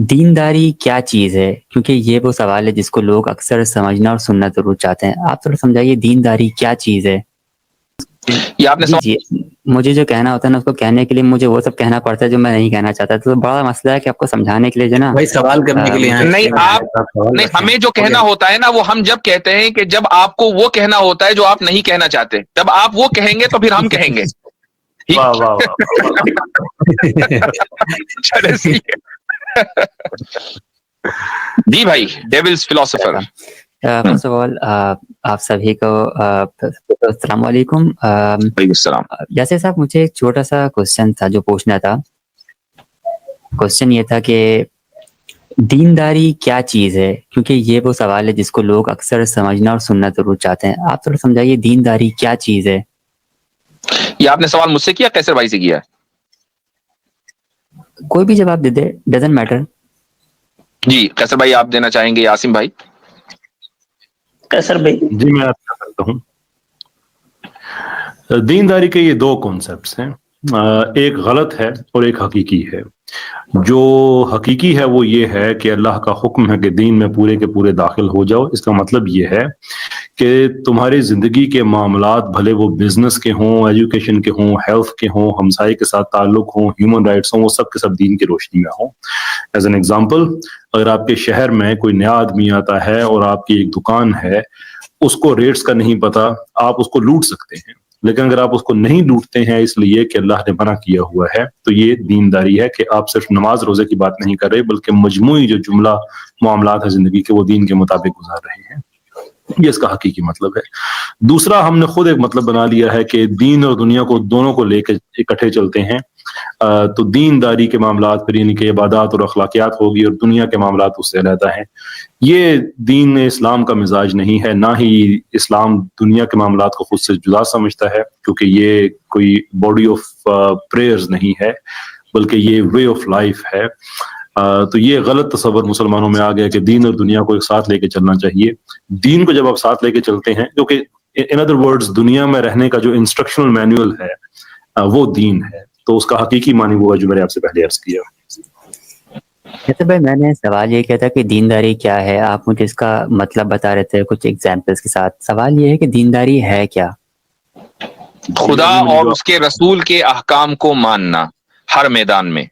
دینداری کیا چیز ہے؟ کیونکہ یہ وہ سوال ہے جس کو لوگ اکثر سمجھنا اور سننا ضرور چاہتے ہیں. آپ تھوڑا سمجھائیے دینداری کیا چیز ہے. یہ آپ نے جی مجھے جو کہنا ہوتا ہے نا اس کو کہنے کے لیے مجھے وہ سب کہنا پڑتا ہے جو میں نہیں کہنا چاہتا. تو بڑا مسئلہ ہے کہ آپ کو سمجھانے کے لیے جو نا بھائی سوال کرنے کے لیے نہیں ہمیں جو کہنا ہوتا ہے نا وہ ہم جب کہتے ہیں کہ جب آپ کو وہ کہنا ہوتا ہے جو آپ نہیں کہنا چاہتے, جب آپ وہ کہیں گے تو پھر ہم کہیں گے. جی بھائی devil's philosopher. First of all آپ سبھی کو السلام علیکم. وعلیکم السلام. یاسر صاحب مجھے ایک چھوٹا سا کوشچن تھا جو پوچھنا تھا. کوشچن یہ تھا کہ دینداری کیا چیز ہے؟ کیونکہ یہ وہ سوال ہے جس کو لوگ اکثر سمجھنا اور سننا ضرور چاہتے ہیں. آپ تھوڑا سمجھائیے دینداری کیا چیز ہے. یہ آپ نے سوال مجھ سے کیا قیصر بھائی سے کیا؟ کوئی بھی جواب دے دے, ڈزنٹ میٹر. جی قیصر بھائی آپ دینا چاہیں گے, یاسم بھائی. قیصر بھائی. جی میں آپ کا کرتا ہوں. دینداری کے یہ دو کانسیپٹس ہیں, ایک غلط ہے اور ایک حقیقی ہے. جو حقیقی ہے وہ یہ ہے کہ اللہ کا حکم ہے کہ دین میں پورے کے پورے داخل ہو جاؤ. اس کا مطلب یہ ہے کہ تمہاری زندگی کے معاملات بھلے وہ بزنس کے ہوں, ایجوکیشن کے ہوں, ہیلتھ کے ہوں, ہمسائے کے ساتھ تعلق ہوں, ہیومن رائٹس ہوں, وہ سب کے سب دین کی روشنی میں ہوں. ایز این ایگزامپل, اگر آپ کے شہر میں کوئی نیا آدمی آتا ہے اور آپ کی ایک دکان ہے, اس کو ریٹس کا نہیں پتا, آپ اس کو لوٹ سکتے ہیں. لیکن اگر آپ اس کو نہیں لوٹتے ہیں اس لیے کہ اللہ نے منع کیا ہوا ہے, تو یہ دینداری ہے کہ آپ صرف نماز روزے کی بات نہیں کر رہے بلکہ مجموعی جو جملہ معاملات ہیں زندگی کے وہ دین کے مطابق گزار رہے ہیں. یہ اس کا حقیقی مطلب ہے. دوسرا, ہم نے خود ایک مطلب بنا لیا ہے کہ دین اور دنیا کو دونوں کو لے کے اکٹھے چلتے ہیں. تو دینداری کے معاملات پھر یعنی کہ عبادات اور اخلاقیات ہوگی اور دنیا کے معاملات اس سے علیحدہ ہیں. یہ دین اسلام کا مزاج نہیں ہے, نہ ہی اسلام دنیا کے معاملات کو خود سے جدا سمجھتا ہے, کیونکہ یہ کوئی باڈی آف پریئرز نہیں ہے بلکہ یہ وے آف لائف ہے. تو یہ غلط تصور مسلمانوں میں آ گیا کہ دین اور دنیا کو ایک ساتھ لے کے چلنا چاہیے. دین کو جب آپ ساتھ لے کے چلتے ہیں, کیونکہ ان ادر ورڈز دنیا میں رہنے کا جو انسٹرکشنل مینوئل ہے وہ دین ہے, تو اس کا حقیقی معنی وہ ہے جو میں نے آپ سے پہلے عرض کیا. جیسے بھائی میں نے سوال یہ کیا تھا کہ دینداری کیا ہے, آپ مجھے اس کا مطلب بتا رہے تھے کچھ ایگزامپلس کے ساتھ. سوال یہ ہے کہ دینداری ہے کیا؟ خدا اور اس کے رسول کے احکام کو ماننا ہر میدان میں.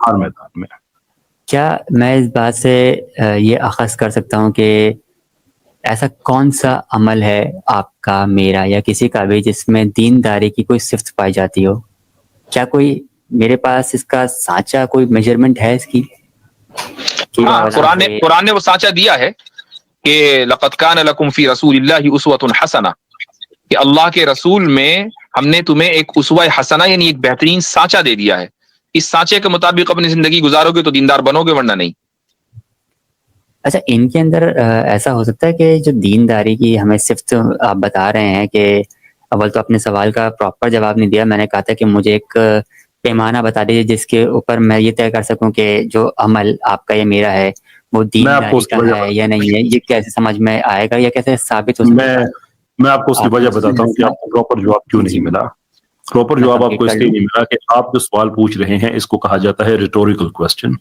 ہر میدان میں. کیا میں اس بات سے یہ اخذ کر سکتا ہوں کہ ایسا کون سا عمل ہے آپ کا, میرا یا کسی کا بھی, جس میں دینداری کی کوئی صفت پائی جاتی ہو؟ کیا کوئی میرے پاس اس کا سانچہ کوئی میجرمنٹ ہے اس کی؟ ہاں, قرآن نے وہ سانچہ دیا ہے کہ لقد کان لکم فی رسول اللہ اسوۃ حسنہ, کہ اللہ کے رسول میں ہم نے تمہیں ایک اسوہ حسنہ یعنی ایک بہترین سانچہ دے دیا ہے. اس سانچے کے مطابق اپنی زندگی گزارو گے تو دیندار بنو گے, ورنہ نہیں. اچھا, ان کے اندر ایسا ہو سکتا ہے کہ جو دینداری کی ہمیں صفت آپ بتا رہے ہیں, کہ اول تو اپنے سوال کا پراپر جواب نہیں دیا. میں نے کہا تھا کہ مجھے ایک پیمانہ بتا دیجیے جس کے اوپر میں یہ طے کر سکوں کہ جو عمل آپ کا یا میرا ہے وہ دینداری کا ہے یا نہیں ہے. یہ کیسے سمجھ میں آئے گا یا کیسے ثابت ہو سکتا ہے؟ میں آپ کو اس کی وجہ بتاتا ہوں کہ آپ کو پراپر جواب کیوں نہیں ملا. پراپر جواب آپ کو اس لیے نہیں ملا کہ آپ جو سوال پوچھ رہے ہیں اس کو کہا جاتا ہے ریٹوریکل کوسچن.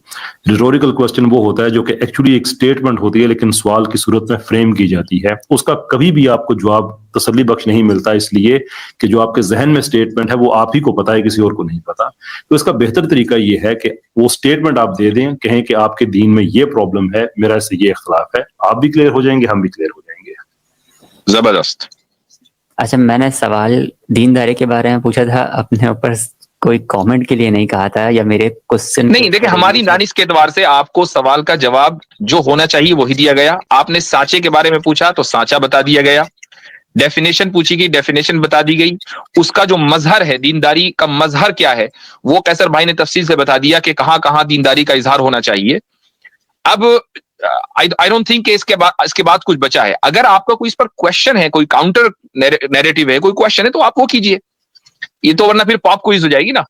ریٹوریکل کوسچن وہ ہوتا ہے جو کہ ایکچولی ایک سٹیٹمنٹ ہوتی ہے لیکن سوال کی صورت میں فریم کی جاتی ہے. اس کا کبھی بھی آپ کو جواب تسلی بخش نہیں ملتا, اس لیے کہ جو آپ کے ذہن میں سٹیٹمنٹ ہے وہ آپ ہی کو پتا ہے, کسی اور کو نہیں پتا. تو اس کا بہتر طریقہ یہ ہے کہ وہ سٹیٹمنٹ آپ دے دیں, کہیں کہ آپ کے دین میں یہ پرابلم ہے, میرا اس سے یہ اختلاف ہے. آپ بھی کلیئر ہو جائیں گے, ہم بھی کلیئر ہو جائیں گے. زبردست. اچھا, میں نے سوال دینداری کے بارے میں پوچھا تھا, اپنے اوپر کوئی کامنٹ کے لیے نہیں کہا تھا یا میرے کوسچن نہیں. دیکھیں ہماری دانش کے اعتبار سے آپ کو سوال کا جواب جو ہونا چاہیے وہی دیا گیا. آپ نے سانچے کے بارے میں پوچھا تو سانچہ بتا دیا گیا, ڈیفینیشن پوچھی گئی ڈیفینیشن بتا دی گئی. اس کا جو مظہر ہے, دینداری کا مظہر کیا ہے, وہ قیصر بھائی نے تفصیل سے بتا دیا کہ کہاں کہاں دینداری کا اظہار ہونا چاہیے. اب I don't think کہ اس کے بعد کچھ بچا ہے. اگر آپ کا کوئی اس پر کوشچن ہے, کوئی کاؤنٹر نیریٹو ہے, کوئی کوشچن ہے تو آپ وہ کیجئے. یہ تو ورنہ پھر پاپ کوئز ہو جائے گی نا.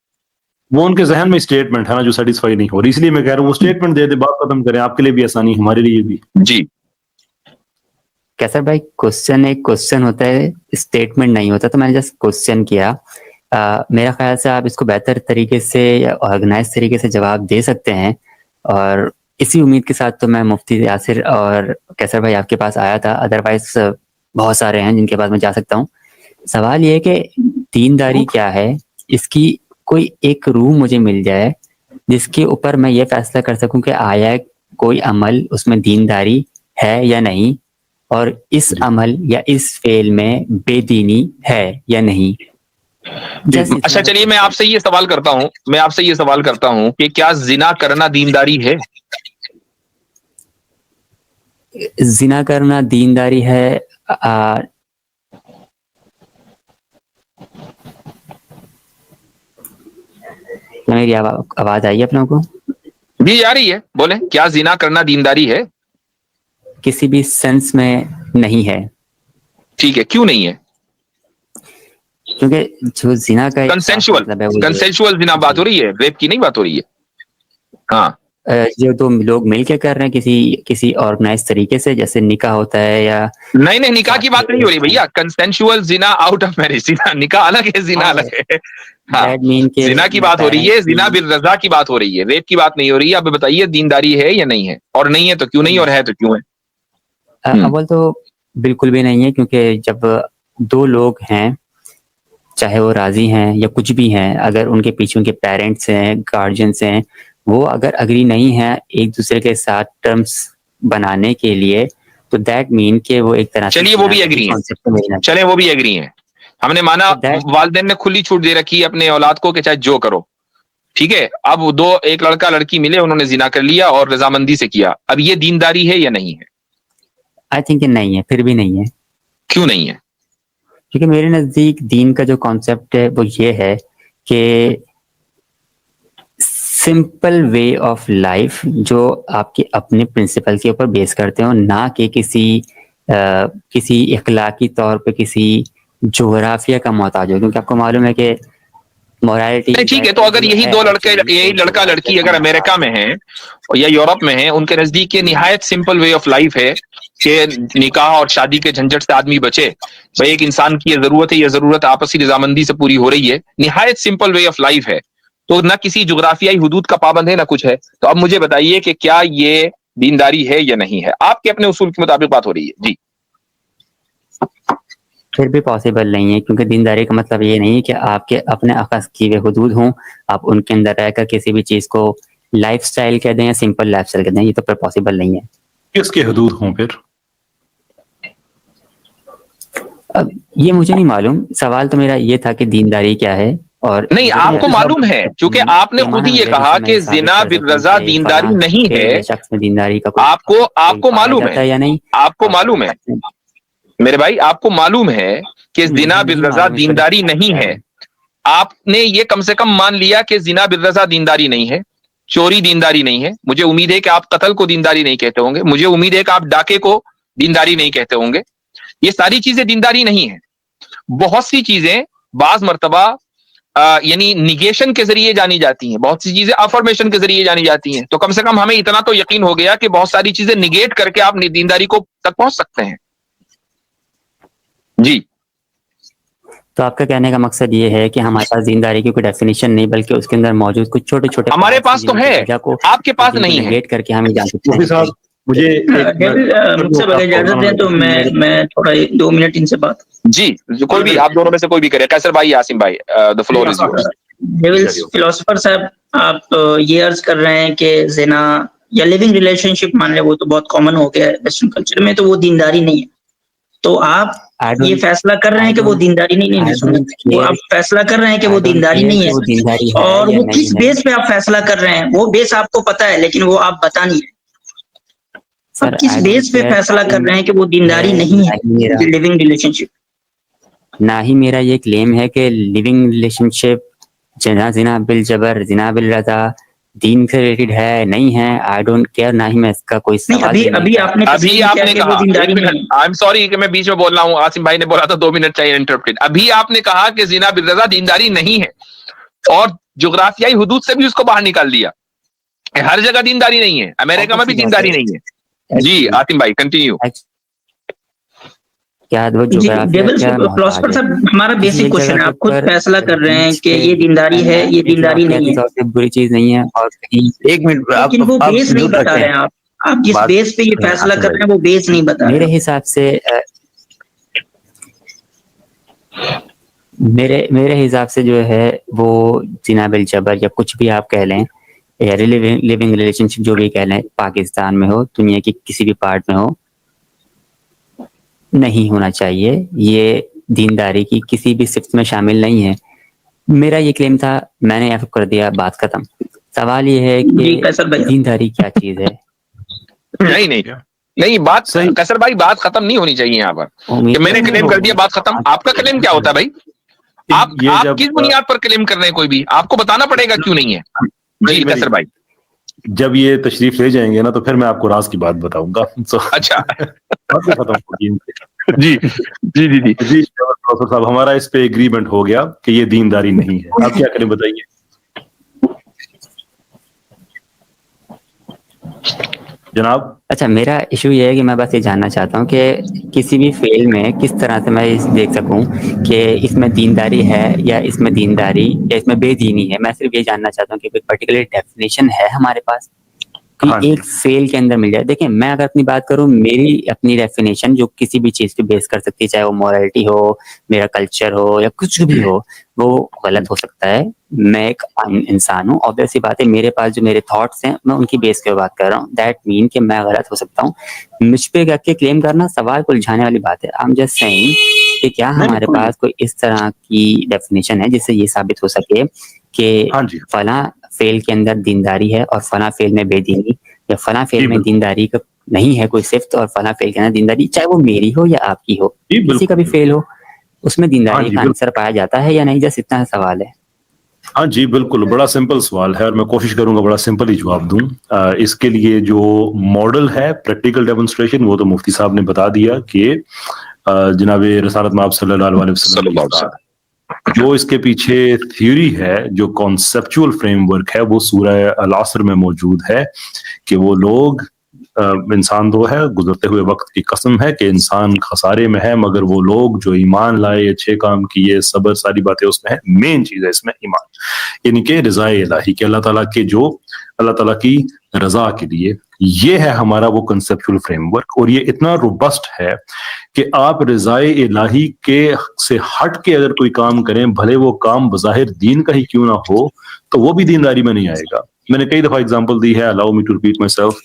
وہ ان کے ذہن میں اسٹیٹمنٹ ہے نا جو سیٹسفائی نہیں ہو رہی, اس لیے میں کہہ رہا ہوں وہ اسٹیٹمنٹ دے دے, بات ختم کریں. آپ کے لیے بھی آسانی, ہمارے لیے بھی. جی کیسر بھائی, کوسچن ایک کوسچن ہوتا ہے, اسٹیٹمنٹ نہیں ہوتا. تو میں نے جسٹ کوسچن کیا. میرا خیال سے آپ اس کو بہتر طریقے سے یا آرگنائز طریقے سے جواب دے سکتے ہیں, اور اسی امید کے ساتھ تو میں مفتی یاسر اور کیسر بھائی آپ کے پاس آیا تھا، ادروائز بہت سارے ہیں جن کے پاس میں جا سکتا ہوں. سوال یہ ہے کہ دینداری کیا ہے، اس کی کوئی ایک روح مجھے مل جائے جس کے اوپر میں یہ فیصلہ کر سکوں کہ آیا کوئی عمل اس میں دینداری ہے یا نہیں، اور اس عمل یا اس فعل میں بے دینی ہے یا نہیں. اچھا چلیے میں آپ سے یہ سوال کرتا ہوں کہ کیا زنا کرنا دینداری ہے؟ زنا کرنا دینداری ہے؟ میری آواز آئی اپنوں کو؟ جی آ رہی ہے، بولیں. کیا زنا کرنا دینداری ہے؟ کسی بھی سینس میں نہیں ہے. ٹھیک ہے، کیوں نہیں ہے؟ کیونکہ جو زنا کا کنسینشول زنا بات ہو رہی ہے، ریپ کی نہیں بات ہو رہی ہے. ہاں جو دو لوگ مل کے کر رہے ہیں کسی آرگنائز طریقے سے، جیسے نکاح ہوتا ہے یا نہیں نکاح کی بات نہیں ہو رہی بھیا. کنسینشول زنا آؤٹ آف میرج، نکاح الگ ہے، زنا الگ ہے. ہاں زنا کی بات ہو رہی ہے، زنا بالرضا کی بات ہو رہی ہے، ریپ کی بات نہیں ہو رہی ہے. اب بتائیے دینداری ہے یا نہیں ہے، اور نہیں ہے تو کیوں نہیں، اور ہے تو کیوں ہے؟ اول تو بالکل بھی نہیں ہے، کیونکہ جب دو لوگ ہیں چاہے وہ راضی ہیں یا کچھ بھی ہیں، اگر ان کے پیچھے ان کے پیرنٹس ہیں، گارجینس ہیں، وہ اگر اگری نہیں ہیں ایک دوسرے کے ساتھ ٹرمز بنانے کے لیے، تو دیٹ مین کہ وہ ایک طرح سے چلیے وہ بھی ایگری ہیں، چلیں وہ بھی ایگری ہیں. ہم نے مانا والدین نے کھلی چھوٹ دے رکھی ہے اپنے اولاد کو کہ چاہے جو کرو، ٹھیک ہے. اب ایک لڑکا لڑکی ملے، انہوں نے زنا کر لیا اور رضامندی سے کیا. اب یہ دینداری ہے یا نہیں ہے؟ آئی تھنک نہیں ہے، پھر بھی نہیں ہے. کیوں نہیں ہے؟ کیونکہ میرے نزدیک دین کا جو کانسیپٹ ہے وہ یہ ہے کہ سمپل وے آف لائف جو آپ کے اپنے پرنسپل کے اوپر بیس کرتے ہو، نہ کہ کسی اخلاقی طور پہ کسی جغرافیہ کا محتاج ہو. کیونکہ آپ کو معلوم ہے کہ مورالٹی ٹھیک ہے، تو اگر یہی لڑکا لڑکی اگر امریکہ میں ہیں یا یورپ میں ہیں، ان کے نزدیک یہ نہایت سمپل وے آف لائف ہے کہ نکاح اور شادی کے جھنجٹ سے آدمی بچے. بھائی ایک انسان کی یہ ضرورت ہے، یہ ضرورت آپسی رضامندی سے پوری ہو رہی ہے، نہایت سمپل وے آف لائف ہے. تو نہ کسی جغرافیائی حدود کا پابند ہے نہ کچھ ہے. تو اب مجھے بتائیے کہ کیا یہ دینداری ہے یا نہیں ہے؟ آپ کے اپنے اصول کے مطابق بات ہو رہی ہے. جی پھر بھی پاسبل نہیں ہے، کیونکہ دینداری کا مطلب یہ نہیں کہ آپ کے اپنے اخذ کیے ہوئے حدود ہوں، آپ ان کے اندر رہ کر کسی بھی چیز کو لائف سٹائل کہہ دیں یا سمپل لائف سٹائل کہہ دیں. یہ تو پھر پاسبل نہیں ہے. کس کے حدود ہوں پھر؟ اب یہ مجھے نہیں معلوم. سوال تو میرا یہ تھا کہ دینداری کیا ہے، اور نہیں آپ کو معلوم ہے، چونکہ آپ نے خود ہی یہ کہا کہ زنا بالرضا دینداری نہیں ہے. شخص میں دینداری کا آپ کو معلوم ہے یا نہیں؟ آپ کو معلوم ہے میرے بھائی، آپ کو معلوم ہے کہ زنا بالرضا دینداری نہیں ہے. آپ نے یہ کم سے کم مان لیا کہ زنا بالرضا دینداری نہیں ہے، چوری دینداری نہیں ہے. مجھے امید ہے کہ آپ قتل کو دینداری نہیں کہتے ہوں گے. مجھے امید ہے کہ آپ ڈاکے کو دینداری نہیں کہتے ہوں گے. یہ ساری چیزیں دینداری نہیں ہیں. بہت سی چیزیں بعض مرتبہ یعنی نیگیشن کے ذریعے جانی جاتی ہیں، بہت سی چیزیں افرمیشن کے ذریعے جانی جاتی ہیں. تو کم سے کم ہمیں اتنا تو یقین ہو گیا کہ بہت ساری چیزیں نیگیٹ کر کے آپ دینداری کو تک پہنچ سکتے ہیں. جی تو آپ کا کہنے کا مقصد یہ ہے کہ ہمارے پاس دینداری کی کوئی ڈیفینیشن نہیں، بلکہ اس کے اندر موجود کچھ چھوٹے چھوٹے ہمارے پاس تو ہے، آپ کے پاس نہیں ہے. نیگیٹ کر کے ہم جان سکتے ہیں. صاحب مجھے مجھ سے بغیر اجازت دیں تو میں تھوڑا 2 منٹ ان سے بات. جی کوئی بھی، آپ دونوں میں سے کوئی بھی کرے. قیصر بھائی، یاسین بھائی، the floor is yours. Philosopher صاحب، آپ یہ عرض کر رہے ہیں کہ زنا یا لیونگ ریلیشن شپ مان لیں، وہ تو بہت کامن ہو گیا ہے ویسٹرن کلچر میں، تو وہ دینداری نہیں ہے. تو آپ یہ فیصلہ کر رہے ہیں کہ وہ دینداری نہیں، وہ آپ فیصلہ کر رہے ہیں کہ وہ دینداری نہیں ہے، اور وہ کس بیس پہ آپ فیصلہ کر رہے ہیں؟ وہ بیس آپ کو پتا ہے لیکن وہ آپ بتا نہیں رہے. آپ کس بیس پہ فیصلہ کر رہے ہیں کہ وہ دینداری نہیں ہے لیونگ ریلیشن شپ؟ نہ ہی میرا یہ کلیم ہے کہ لیونگ ریلیشن شپ زنا بالجبر، زنا بالرضا دین سے ریلیٹڈ ہے نہیں ہے. آئی ڈونٹ کیئر، نہ ہی میں اس کا کوئی سوال. ابھی آپ نے کہا آئی ایم سوری کہ میں بیچ میں بول رہا ہوں. عاصم بھائی نے بولا تھا 2 منٹ چاہیے انٹرپٹ. ابھی آپ نے کہا کہ زنا بالرضا دینداری نہیں ہے، اور جغرافیائی حدود سے بھی اس کو باہر نکال دیا. ہر جگہ دینداری نہیں ہے، امریکہ میں بھی دینداری نہیں ہے. جی عاصم بھائی کنٹینیو. کیا وہ جغرافیہ کیا فلاسفر محتاج ہے؟ صاحب ہمارا بیسک کوشچن ہے، آپ خود فیصلہ کر رہے ہیں کہ یہ دینداری ہے یہ دینداری نہیں ہے، بری چیز نہیں ہے، اور ایک منٹ لیکن وہ بیس نہیں بتا رہے ہیں. آپ جس بیس پہ یہ فیصلہ کر رہے ہیں وہ بیس نہیں بتا رہے. میرے حساب سے میرے حساب سے جو ہے وہ جناب الجبر یا کچھ بھی آپ کہہ لیں، یا لیونگ ریلیشن شپ جو بھی کہہ لیں، پاکستان میں ہو دنیا کی کسی بھی پارٹ میں ہو، نہیں ہونا چاہیے. یہ دینداری کی کسی بھی صفت میں شامل نہیں ہے. میرا یہ کلیم تھا، میں نے کر دیا، بات ختم. سوال یہ ہے کہ دینداری کیا چیز ہے؟ نہیں بات قیصر بھائی بات ختم نہیں ہونی چاہیے یہاں پر کہ میں نے کلیم کر دیا بات ختم. آپ کا کلیم کیا ہوتا ہے بھائی؟ آپ کس بنیاد پر کلیم کر رہے ہیں؟ کوئی بھی آپ کو بتانا پڑے گا کیوں نہیں ہے. جی قیصر بھائی، جب یہ تشریف لے جائیں گے نا تو پھر میں آپ کو راز کی بات بتاؤں گا. اچھا ختم ہوگی. جی جی جی جی جی صاحب، ہمارا اس پہ ایگریمنٹ ہو گیا کہ یہ دینداری نہیں ہے. آپ کیا کریں بتائیے؟ جناب اچھا، میرا ایشو یہ ہے کہ میں بس یہ جاننا چاہتا ہوں کہ کسی بھی فیل میں کس طرح سے میں دیکھ سکوں کہ اس میں دینداری ہے یا اس میں دینداری یا اس میں بے دینی ہے. میں صرف یہ جاننا چاہتا ہوں کہ کوئی پرٹیکولر ڈیفینیشن ہے ہمارے پاس کہ ایک فیل کے اندر مل جائے. دیکھیں، میں اگر اپنی بات کروں، میری اپنی ڈیفینیشن جو کسی بھی چیز پہ بیس کر سکتی ہے، چاہے وہ مورالٹی ہو، میرا کلچر ہو، یا کچھ بھی ہو، وہ غلط ہو سکتا ہے. میں ایک انسان ہوں، obvious سی بات ہے، میرے پاس جو میرے تھاٹس ہیں میں ان کی بیس پہ بات کر رہا ہوں. دیٹ مین کہ میں غلط ہو سکتا ہوں. مجھ پہ کر کے کلیم کرنا سوال کو الجھانے والی بات ہے. I'm just saying کہ کیا ہمارے پاس کوئی اس طرح کی ڈیفینیشن ہے جس سے یہ ثابت ہو سکے کہ فلاں فیل کے اندر دینداری ہے اور فلاں فیل میں بے دینی، یا فلاں فیل میں دینداری کا نہیں ہے کوئی صفت اور فلاں فیل کے اندر دینداری، چاہے وہ میری ہو یا آپ کی ہو، کسی کا بھی فیل ہو، اس میں دینداری کا آنسر پایا جاتا ہے یا نہیں؟ جس اتنا سوال ہے. ہاں جی بالکل، بڑا سمپل سوال ہے اور میں کوشش کروں گا بڑا سمپل ہی جواب دوں. اس کے لیے جو ماڈل ہے پریکٹیکل ڈیمونسٹریشن وہ تو مفتی صاحب نے بتا دیا کہ جناب رسالت مآب صلی اللہ علیہ وسلم جو اس کے پیچھے تھیوری ہے، جو کانسیپچول فریم ورک ہے، وہ سورہ العصر میں موجود ہے کہ وہ لوگ انسان تو ہے، گزرتے ہوئے وقت کی قسم ہے کہ انسان خسارے میں ہے، مگر وہ لوگ جو ایمان لائے، اچھے کام کیے، صبر، ساری باتیں اس میں ہے. مین چیز ہے اس میں ایمان، یعنی کہ رضا الہی، کہ اللہ تعالیٰ کے جو اللہ تعالیٰ کی رضا کے لیے. یہ ہے ہمارا وہ کنسپچول فریم ورک، اور یہ اتنا روبسٹ ہے کہ آپ رضا الہی کے سے ہٹ کے اگر کوئی کام کریں، بھلے وہ کام بظاہر دین کا ہی کیوں نہ ہو، تو وہ بھی دینداری میں نہیں آئے گا. میں نے کئی دفعہ اگزامپل دی ہے، allow me to repeat myself،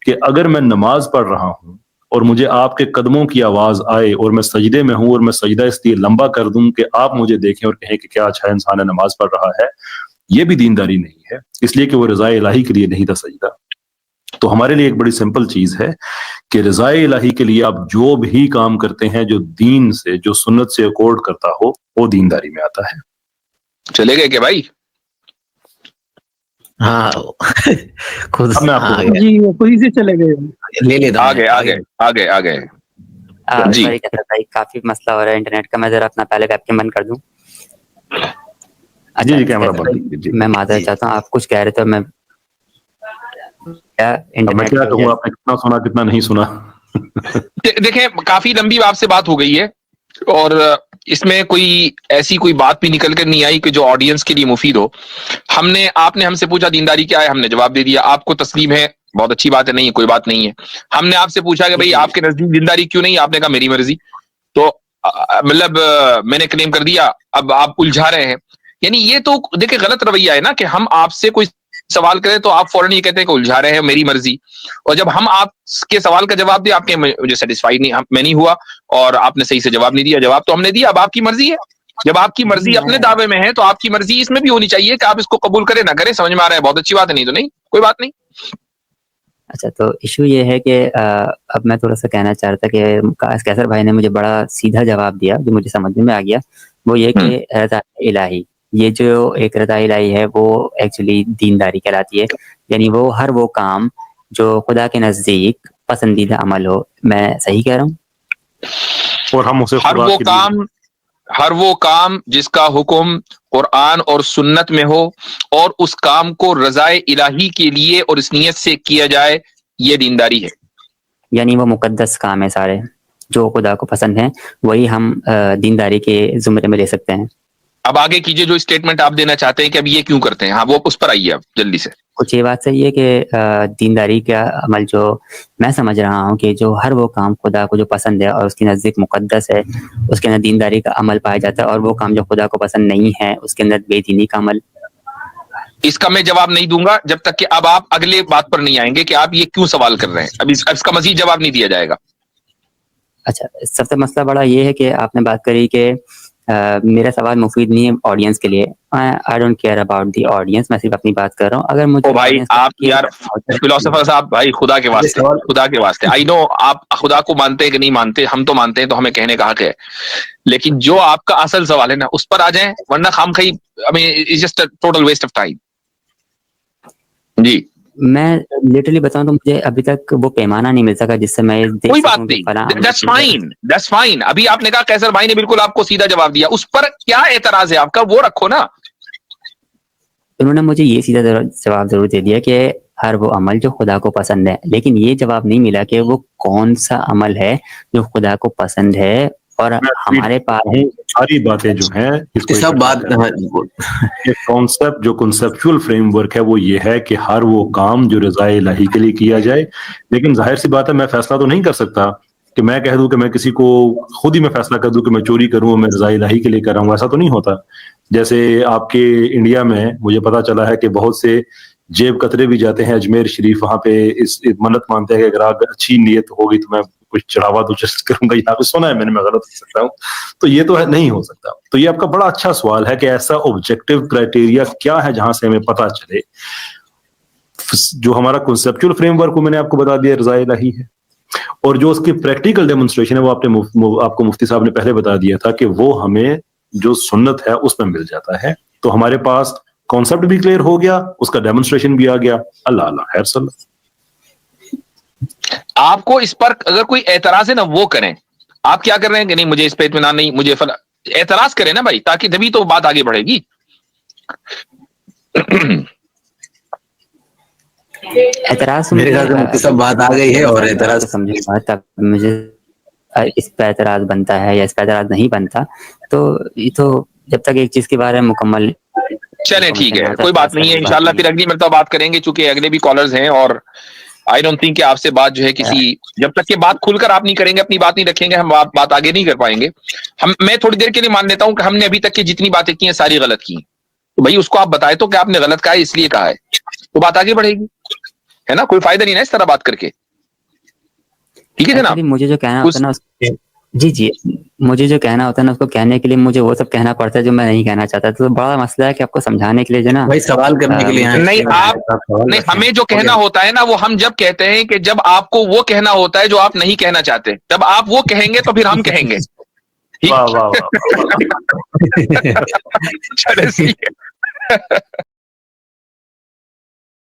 کہ اگر میں نماز پڑھ رہا ہوں اور مجھے آپ کے قدموں کی آواز آئے اور میں سجدے میں ہوں، اور میں سجدہ اس لیے لمبا کر دوں کہ آپ مجھے دیکھیں اور کہیں کہ کیا اچھا انسان ہے، نماز پڑھ رہا ہے، یہ بھی دینداری نہیں ہے، اس لیے کہ وہ رضا الہی کے لیے نہیں تھا سجدہ. تو ہمارے لیے ایک بڑی سمپل چیز ہے کہ رضا الہی کے لیے آپ جو بھی کام کرتے ہیں جو دین سے، جو سنت سے اکارڈ کرتا ہو، وہ دینداری میں آتا ہے. چلے گئے کہ بھائی؟ ہاں خود جی خود سے چلے گئے، لے لیتا آگے. جی کافی مسئلہ ہو رہا ہے انٹرنیٹ کا. میں ذرا اپنا پہلے ویب کیم بند کر دوں. جی کیمرہ بند. میں معذرت چاہتا ہوں، آپ کچھ کہہ رہے تھے، میں کیا کہوں، آپ نے کتنا سنا کتنا نہیں سنا. دیکھیں کافی لمبی آپ سے بات ہو گئی ہے، اور اس میں ایسی کوئی بات بھی نکل کر نہیں آئی کہ جو آڈینس کے لیے مفید ہو. آپ نے ہم سے پوچھا دینداری کیا ہے، ہم نے جواب دے دیا. آپ کو تسلیم ہے، بہت اچھی بات ہے، نہیں کوئی بات نہیں ہے. ہم نے آپ سے پوچھا کہ بھئی آپ کے نزدیک دینداری کیوں نہیں، آپ نے کہا میری مرضی. تو مطلب میں نے کلیم کر دیا، اب آپ الجھا رہے ہیں. یعنی یہ تو دیکھیں غلط رویہ ہے نا کہ ہم آپ سے کوئی سوال کریں تو آپ فوراً یہ کہتے ہیں کہ الجھا رہے ہیں، میری مرضی. اور جب ہم آپ کے سوال کا جواب دیں، آپ کے مجھے سیٹسفائی نہیں، میں نہیں ہوا اور آپ نے صحیح سے جواب نہیں دیا. جواب تو ہم نے دیا، اب آپ کی مرضی ہے. جب آپ کی مرضی اپنے دعوے میں ہے تو آپ کی مرضی اس میں بھی ہونی چاہیے کہ آپ اس کو قبول کریں نہ کریں. سمجھ میں آ رہا ہے؟ بہت اچھی بات ہے، نہیں تو نہیں، کوئی بات نہیں. اچھا، تو ایشو یہ ہے کہ اب میں تھوڑا سا کہنا چاہ رہا تھا کہ قیصر بھائی نے مجھے بڑا سیدھا جواب دیا جو مجھے سمجھ میں آ گیا. وہ یہ کہ رضا الہی، یہ جو ایک رضا الہی ہے وہ ایکچولی دینداری کہلاتی ہے. یعنی وہ ہر وہ کام جو خدا کے نزدیک پسندیدہ عمل ہو. میں صحیح کہہ رہا ہوں؟ اور ہم اسے ہر وہ کام جس کا حکم قرآن اور سنت میں ہو اور اس کام کو رضا الہی کے لیے اور اس نیت سے کیا جائے، یہ دینداری ہے. یعنی وہ مقدس کام ہے سارے. جو خدا کو پسند ہیں وہی ہم دینداری کے زمرے میں لے سکتے ہیں. اب آگے کیجئے جو اسٹیٹمنٹ آپ دینا چاہتے ہیں کہ اب یہ کیوں کرتے ہیں. ہاں وہ اس پر آئیے اب جلدی سے. کچھ یہ بات صحیح ہے کہ دینداری کا عمل جو میں سمجھ رہا ہوں کہ جو ہر وہ کام خدا کو جو پسند ہے اور اس کے نزدیک مقدس ہے اس کے اندر دینداری کا عمل پایا جاتا ہے, اور وہ کام جو خدا کو پسند نہیں ہے اس کے اندر بے دینی کا عمل. اس کا میں جواب نہیں دوں گا جب تک کہ اب آپ اگلے بات پر نہیں آئیں گے کہ آپ یہ کیوں سوال کر رہے ہیں. اب اس کا مزید جواب نہیں دیا جائے گا. اچھا, سب سے مسئلہ بڑا یہ ہے کہ آپ نے بات کری کہ میرا سوال مفید نہیں ہے آڈینس کے لیے. I don't care about the audience, میں صرف اپنی بات کر رہا ہوں. اگر مجھے بھائی آپ یار فلاسفر صاحب, بھائی خدا کے واسطے آئی نو آپ خدا کو مانتے ہیں کہ نہیں مانتے, ہم تو مانتے ہیں تو ہمیں کہنے کا حق ہے, لیکن جو آپ کا اصل سوال ہے نا اس پر آ جائیں, ورنہ خام خواہی I mean it's just a total waste of time. جی میں لٹرلی بتاؤں تو مجھے ابھی تک وہ پیمانہ نہیں مل سکا جس سے میں کوئی بات نہیں, that's fine. ابھی آپ نے کہا قیصر بھائی نے بالکل آپ کو سیدھا جواب دیا, اس پر کیا اعتراض ہے آپ کا وہ رکھو نا. انہوں نے مجھے یہ سیدھا جواب ضرور دے دیا کہ ہر وہ عمل جو خدا کو پسند ہے, لیکن یہ جواب نہیں ملا کہ وہ کون سا عمل ہے جو خدا کو پسند ہے. اور ہمارے پاس ساری باتیں جو ہیں سب بات کانسیپٹ جو کنسیپچول فریم ورک ہے وہ یہ ہے کہ ہر وہ کام جو رضا الہی کے لیے کیا جائے. لیکن ظاہر سی بات ہے میں فیصلہ تو نہیں کر سکتا کہ میں کہہ دوں کہ میں کسی کو خود ہی میں فیصلہ کر دوں کہ میں چوری کروں, میں رضا الہی کے لیے کر رہا ہوں, ایسا تو نہیں ہوتا. جیسے آپ کے انڈیا میں مجھے پتا چلا ہے کہ بہت سے جیب کترے بھی جاتے ہیں اجمیر شریف, وہاں پہ اس منت مانتے ہیں کہ اگر اچھی نیت ہوگی تو میں کچھ چڑھاوا تو کروں گا. یہاں پہ سنا ہے میں نے, میں غلط ہو سکتا ہوں, تو یہ تو نہیں ہو سکتا. تو یہ آپ کا بڑا اچھا سوال ہے کہ ایسا آبجیکٹو کرائٹیریا کیا ہے جہاں سے ہمیں پتا چلے. جو ہمارا کنسیپچول فریم ورک میں نے آپ کو بتا دیا رضا الہی ہے, اور جو اس کی پریکٹیکل ڈیمونسٹریشن ہے وہ آپ کو مفتی صاحب نے پہلے بتا دیا تھا کہ وہ ہمیں جو سنت ہے اس میں مل جاتا ہے. تو ہمارے پاس کانسیپٹ بھی کلیئر ہو گیا, اس کا ڈیمونسٹریشن بھی آ گیا. اللہ خیر صلی اللہ. آپ کو اس پر اگر کوئی اعتراض ہے نا وہ کریں. آپ کیا کر رہے ہیں کہ نہیں مجھے اس پہ اطمینان نہیں, مجھے اعتراض کریں نا بھائی, تاکہ تبھی تو بات آگے بڑھے گی. اعتراض میرے خیال سے مفتی صاحب بات آ گئی ہے, اور اعتراض مجھے اس پہ اعتراض بنتا ہے یا اس پہ اعتراض نہیں بنتا, تو یہ تو جب تک ایک چیز کے بارے میں مکمل چلیں ٹھیک ہے, کوئی بات نہیں ہے. انشاءاللہ پھر اگلی مرتبہ بات کریں گے, چونکہ اگلے بھی کالرز ہیں, اور آئی ڈونٹ تھنک کہ آپ سے بات جو ہے کسی, جب تک کہ بات کھل کر آپ نہیں کریں گے, اپنی بات نہیں رکھیں گے, ہم بات آگے نہیں کر پائیں گے. میں تھوڑی دیر کے لیے مان لیتا ہوں کہ ہم نے ابھی تک کی جتنی باتیں کی ہیں ساری غلط کی, تو بھائی اس کو آپ بتائے تو کہ آپ نے غلط کہا ہے اس لیے کہا ہے, تو بات آگے بڑھے گی, ہے نا. کوئی فائدہ نہیں نا اس طرح بات کر کے. ٹھیک ہے جناب. مجھے جو کہنا ہوتا ہے نا جی مجھے جو کہنا ہوتا ہے نا اس کو کہنے کے لیے مجھے وہ سب کہنا پڑتا ہے جو میں نہیں کہنا چاہتا. تو بڑا مسئلہ ہے کہ آپ کو سمجھانے کے لیے جو نا بھائی سوال کرنے کے لیے نہیں, آپ نہیں, ہمیں جو کہنا ہوتا ہے نا وہ ہم جب کہتے ہیں کہ جب آپ کو وہ کہنا ہوتا ہے جو آپ نہیں کہنا چاہتے, جب آپ وہ کہیں گے تو پھر ہم کہیں گے. واہ واہ واہ. چلے